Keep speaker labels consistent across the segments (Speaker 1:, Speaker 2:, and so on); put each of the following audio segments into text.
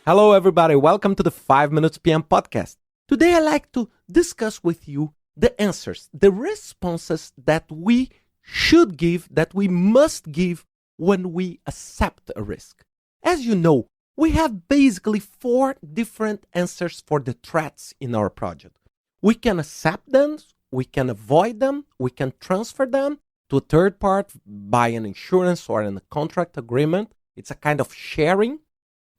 Speaker 1: Hello, everybody. Welcome to the 5 Minutes PM podcast. Today, I'd like to discuss with you the answers, the responses that we should give, that we must give when we accept a risk. As you know, we have basically 4 different answers for the threats in our project. We can accept them, we can avoid them, we can transfer them to a third part by an insurance or in a contract agreement. It's a kind of sharing.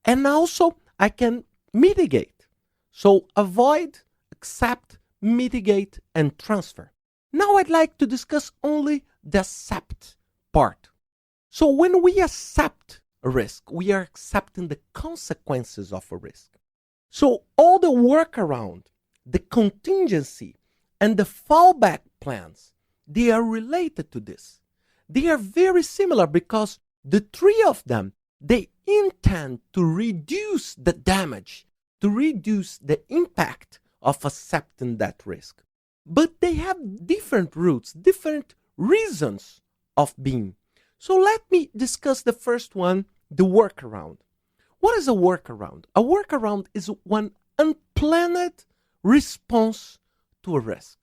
Speaker 1: And also, I can mitigate. So avoid, accept, mitigate, and transfer. Now I'd like to discuss only the accept part. So when we accept a risk, we are accepting the consequences of a risk. So all the workaround, the contingency, and the fallback plans, they are related to this. They are very similar because the 3 of them, they intend to reduce the damage, to reduce the impact of accepting that risk. But they have different roots, different reasons of being. So let me discuss the first one, the workaround. What is a workaround? A workaround is one unplanned response to a risk.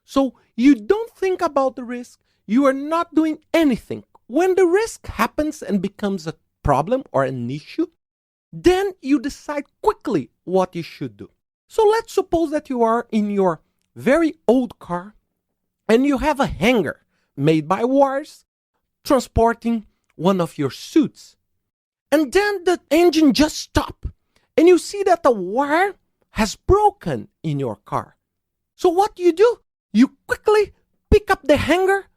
Speaker 1: So you don't think about the risk, you are not doing anything. When the risk happens and becomes a problem or an issue, then you decide quickly what you should do. So let's suppose that you are in your very old car and you have a hanger made by wires transporting one of your suits. And then the engine just stopped and you see that the wire has broken in your car. So what do? You quickly pick up the hanger,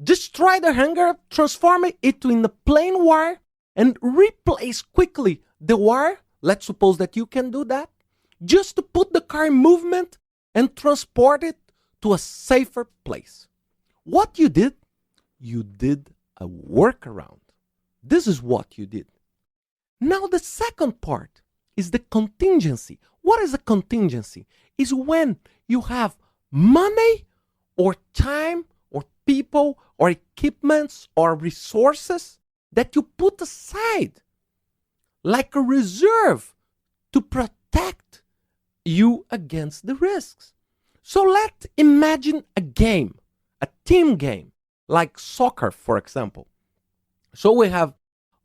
Speaker 1: destroy the hanger, transform it into a plain wire, and replace quickly the wire. Let's suppose that you can do that, just to put the car in movement and transport it to a safer place. What you did a workaround. This is what you did. Now the second part is the contingency. What is a contingency? Is when you have money or time or people or equipments or resources that you put aside like a reserve to protect you against the risks. So let's imagine a game, a team game, like soccer, for example. So we have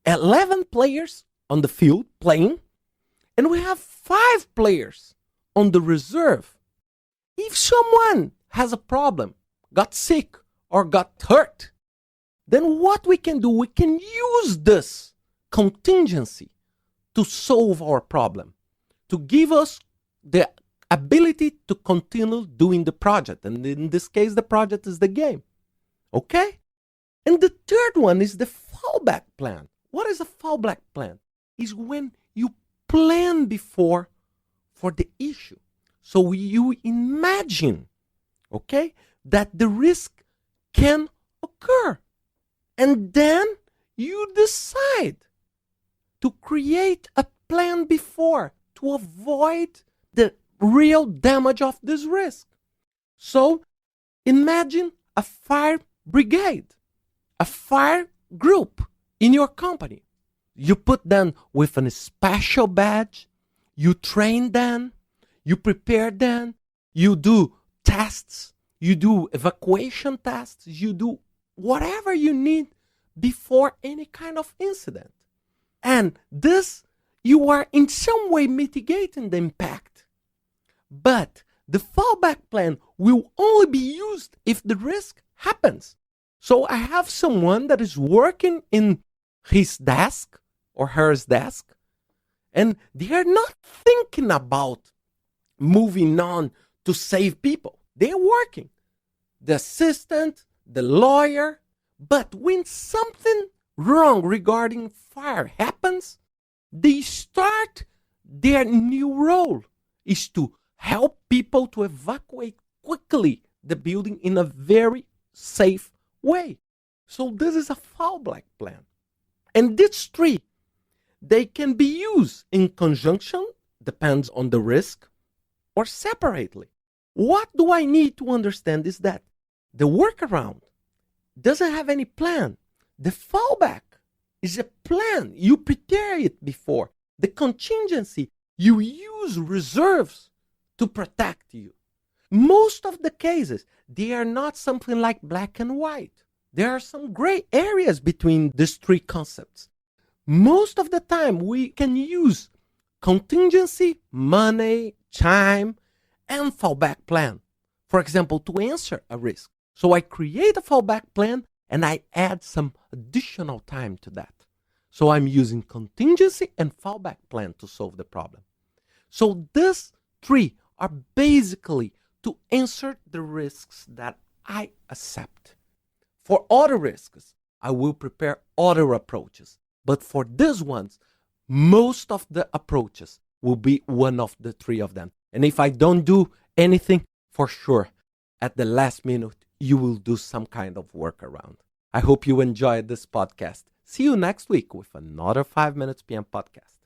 Speaker 1: 11 players on the field playing, and we have 5 players on the reserve. If someone has a problem, got sick, or got hurt, then what we can do, we can use this contingency to solve our problem, to give us the ability to continue doing the project. And in this case, the project is the game. Okay? And the third one is the fallback plan. What is a fallback plan? Is when you plan before for the issue. So you imagine, okay, that the risk can occur. And then you decide to create a plan before to avoid the real damage of this risk. So imagine a fire brigade, a fire group in your company. You put them with a special badge, you train them, you prepare them, you do tests, you do evacuation tests, you do whatever you need before any kind of incident. And this, you are in some way mitigating the impact. But the fallback plan will only be used if the risk happens. So I have someone that is working in his desk or her desk, and they are not thinking about moving on to save people. They are working. The assistant, the lawyer. But when something wrong regarding fire happens, they start their new role is to help people to evacuate quickly the building in a very safe way. So this is a fallback plan. And these 3, they can be used in conjunction, depends on the risk, or separately. What do I need to understand is that the workaround doesn't have any plan. The fallback is a plan. You prepare it before. The contingency, you use reserves to protect you. Most of the cases, they are not something like black and white. There are some gray areas between these three concepts. Most of the time, we can use contingency, money, time, and fallback plan. For example, to answer a risk. So I create a fallback plan and I add some additional time to that. So I'm using contingency and fallback plan to solve the problem. So these three are basically to answer the risks that I accept. For other risks, I will prepare other approaches. But for these ones, most of the approaches will be one of the three of them. And if I don't do anything, for sure, at the last minute, you will do some kind of workaround. I hope you enjoyed this podcast. See you next week with another 5 Minutes PM podcast.